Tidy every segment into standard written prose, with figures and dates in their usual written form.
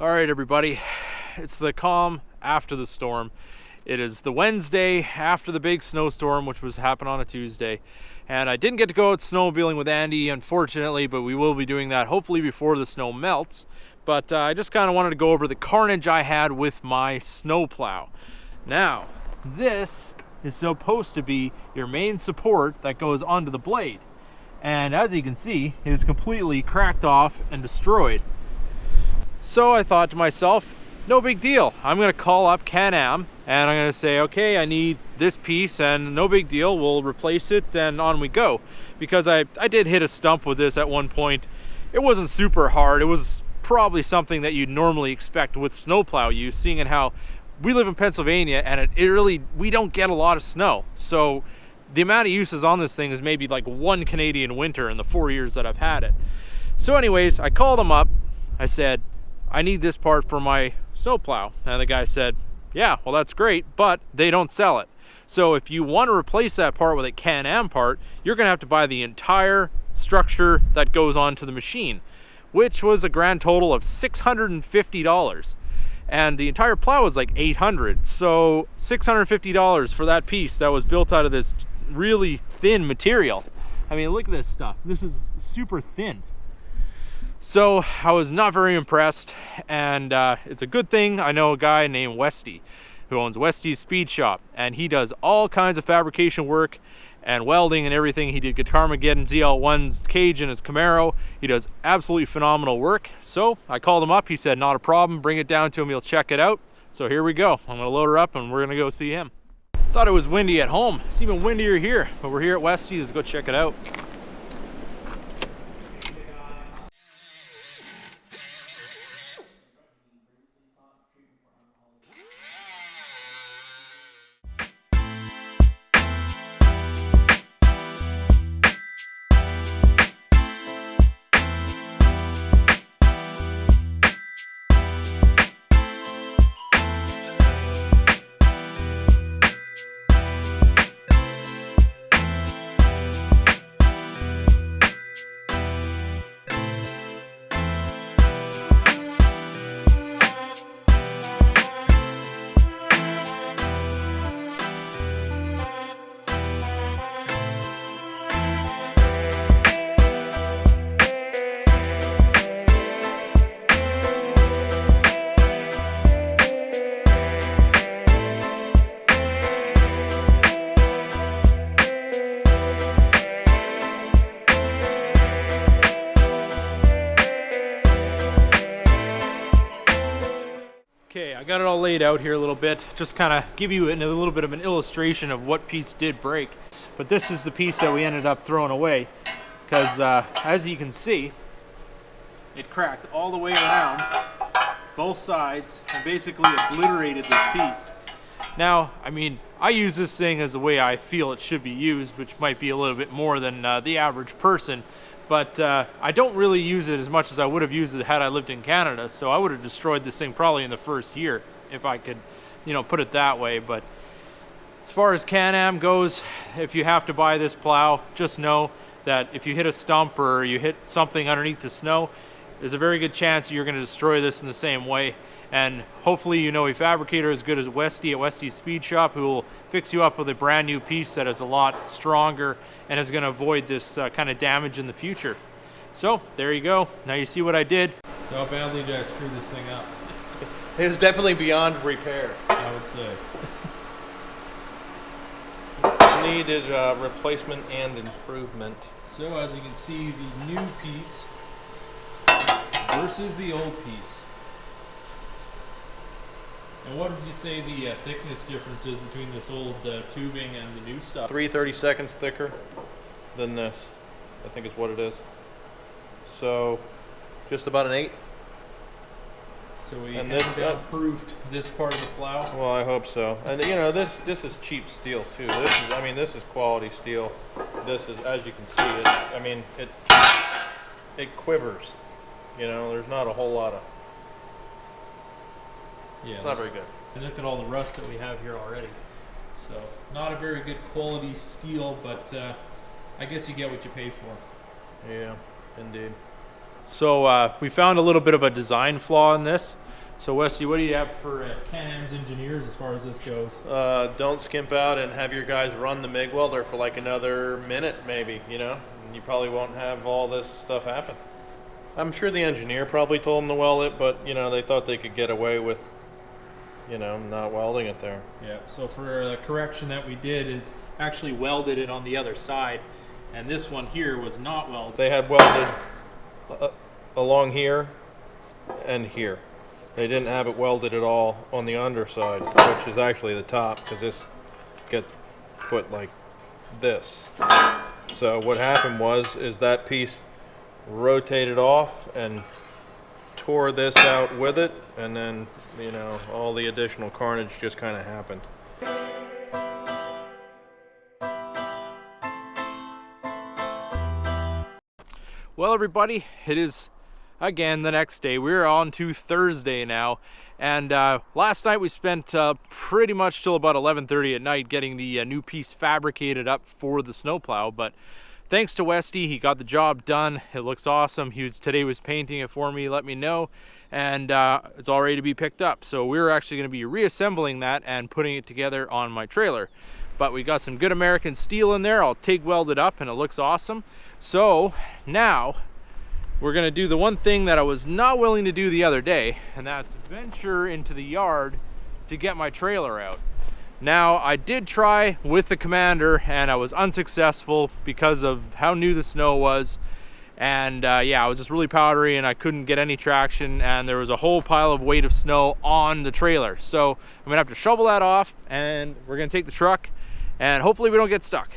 All right, everybody, it's the calm after the storm. It is the Wednesday after the big snowstorm, which was happening on a Tuesday. And I didn't get to go out snowmobiling with Andy, unfortunately, but we will be doing that hopefully before the snow melts. But I just kind of wanted to go over the carnage I had with my snowplow. Now, this is supposed to be your main support that goes onto the blade. And as you can see, it is completely cracked off and destroyed. So I thought to myself, no big deal. I'm gonna call up Can-Am and I'm gonna say, okay, I need this piece and no big deal, we'll replace it and on we go. Because I did hit a stump with this at one point. It wasn't super hard. It was probably something that you'd normally expect with snowplow use, seeing in how we live in Pennsylvania and we don't get a lot of snow. So the amount of uses on this thing is maybe like one Canadian winter in the 4 years that I've had it. So anyways, I called them up. I said, I need this part for my snowplow. And the guy said, yeah, well, that's great, but they don't sell it. So if you want to replace that part with a Can-Am part, you're gonna have to buy the entire structure that goes onto the machine, which was a grand total of $650. And the entire plow was like $800. So $650 for that piece that was built out of this really thin material. I mean, look at this stuff. This is super thin. So I was not very impressed, and it's a good thing I know a guy named Westy who owns Westy's Speed Shop, and he does all kinds of fabrication work and welding and everything. He did Carmageddon ZL1's cage in his Camaro. He does absolutely phenomenal work. So I called him up. He said, not a problem, bring it down to him, he'll check it out. So here we go. I'm gonna load her up and we're gonna go see him. Thought it was windy at home. It's even windier here, but we're here at Westy's. Let's go check it out. Okay, I got it all laid out here a little bit, just kind of give you a little bit of an illustration of what piece did break. But this is the piece that we ended up throwing away, because as you can see, it cracked all the way around, both sides, and basically obliterated this piece. Now, I mean, I use this thing as the way I feel it should be used, which might be a little bit more than the average person. But I don't really use it as much as I would have used it had I lived in Canada. So I would have destroyed this thing probably in the first year, if I could, you know, put it that way. But as far as Can-Am goes, if you have to buy this plow, just know that if you hit a stump or you hit something underneath the snow, there's a very good chance you're going to destroy this in the same way. And hopefully you know a fabricator as good as Westy at Westy's Speed Shop who will fix you up with a brand new piece that is a lot stronger and is going to avoid this kind of damage in the future. So there you go. Now you see what I did. So how badly did I screw this thing up? It was definitely beyond repair. I would say. Needed replacement and improvement. So as you can see, the new piece versus the old piece. And what did you say the thickness difference is between this old tubing and the new stuff? 3/32 thicker than this, I think is what it is. So, just about an eighth. So we improved this part of the plow? Well, I hope so. And you know, this is cheap steel too. This is quality steel. This is, as you can see, it quivers. You know, there's not a whole lot of. Yeah, it's not very good. And look at all the rust that we have here already. So, not a very good quality steel, but I guess you get what you pay for. Yeah, indeed. So we found a little bit of a design flaw in this. So Westy, what do you have for Can-Am's engineers as far as this goes? Don't skimp out and have your guys run the MIG welder for like another minute maybe, you know, and you probably won't have all this stuff happen. I'm sure the engineer probably told them to weld it, but you know, they thought they could get away with, you know, not welding it there. Yeah, so for the correction that we did is actually welded it on the other side, and this one here was not welded. They had welded along here and here. They didn't have it welded at all on the underside, which is actually the top, because this gets put like this. So what happened is that piece rotated off and tore this out with it, and then, you know, all the additional carnage just kind of happened. Well, everybody, it is again the next day. We're on to Thursday now, and last night we spent pretty much till about 11:30 at night getting the new piece fabricated up for the snowplow. But thanks to Westy, he got the job done. It looks awesome. Today was painting it for me, let me know, and it's all ready to be picked up. So we're actually going to be reassembling that and putting it together on my trailer. But we got some good American steel in there. I'll TIG weld it up, and it looks awesome. So now we're gonna do the one thing that I was not willing to do the other day, and that's venture into the yard to get my trailer out. Now, I did try with the Commander, and I was unsuccessful because of how new the snow was. And yeah, I was just really powdery and I couldn't get any traction, and there was a whole pile of weight of snow on the trailer. So I'm gonna have to shovel that off, and we're gonna take the truck, and hopefully we don't get stuck.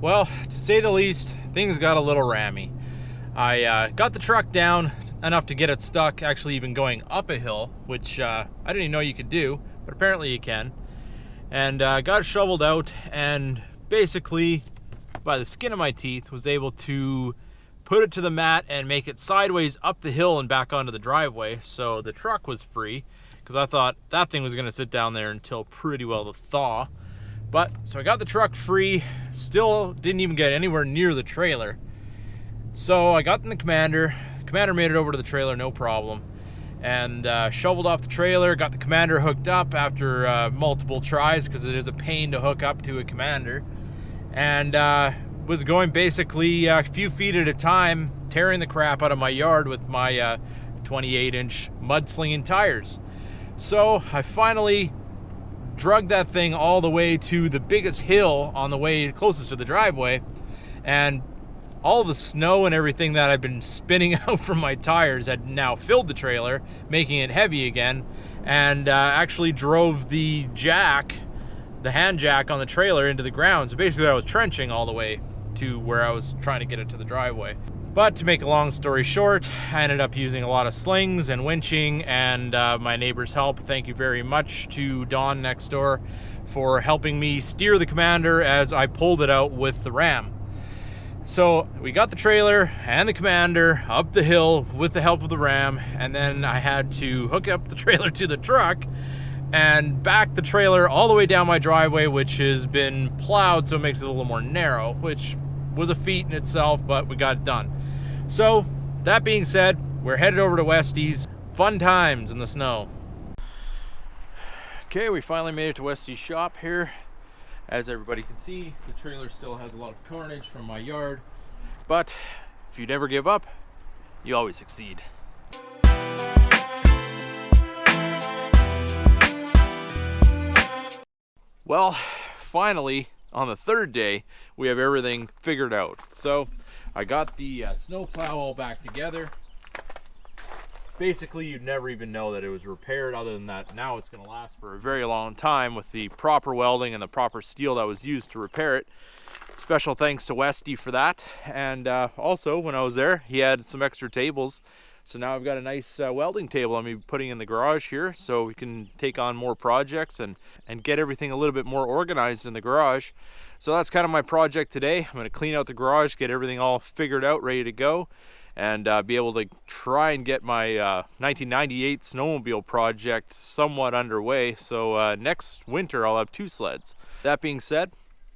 Well, to say the least, things got a little rammy. I got the truck down enough to get it stuck, actually even going up a hill, which I didn't even know you could do, but apparently you can. And got it shoveled out, and basically, by the skin of my teeth, was able to put it to the mat and make it sideways up the hill and back onto the driveway, so the truck was free, because I thought that thing was going to sit down there until pretty well the thaw. But, so I got the truck free, still didn't even get anywhere near the trailer. So I got in the Commander. The Commander made it over to the trailer, no problem. And shoveled off the trailer, got the Commander hooked up after multiple tries, because it is a pain to hook up to a Commander. And was going basically a few feet at a time, tearing the crap out of my yard with my 28-inch mudslinging tires. So I finally drug that thing all the way to the biggest hill on the way closest to the driveway, and all the snow and everything that I've been spinning out from my tires had now filled the trailer, making it heavy again, and actually drove the jack, the hand jack on the trailer, into the ground. So basically I was trenching all the way to where I was trying to get it to the driveway. But to make a long story short, I ended up using a lot of slings and winching and my neighbor's help. Thank you very much to Don next door for helping me steer the Commander as I pulled it out with the Ram. So we got the trailer and the Commander up the hill with the help of the Ram, and then I had to hook up the trailer to the truck and back the trailer all the way down my driveway, which has been plowed, so it makes it a little more narrow, which was a feat in itself, but we got it done. So, that being said, we're headed over to Westy's. Fun times in the snow. Okay, we finally made it to Westy's shop here. As everybody can see, the trailer still has a lot of carnage from my yard. But, if you never give up, you always succeed. Well, finally, on the third day, we have everything figured out. So I got the snowplow all back together. Basically, you'd never even know that it was repaired, other than that now it's going to last for a very long time with the proper welding and the proper steel that was used to repair it. Special thanks to Westy for that. And also, when I was there, he had some extra tables. So now I've got a nice welding table I'm going to be putting in the garage here, so we can take on more projects and get everything a little bit more organized in the garage. So that's kind of my project today. I'm going to clean out the garage, get everything all figured out, ready to go, and be able to try and get my 1998 snowmobile project somewhat underway. So next winter I'll have 2 sleds. That being said,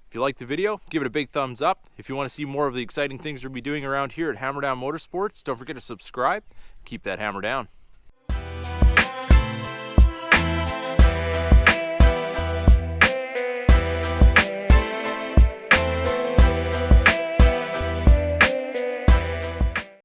if you liked the video, give it a big thumbs up. If you want to see more of the exciting things we'll be doing around here at Hammerdown Motorsports, don't forget to subscribe. Keep that hammer down.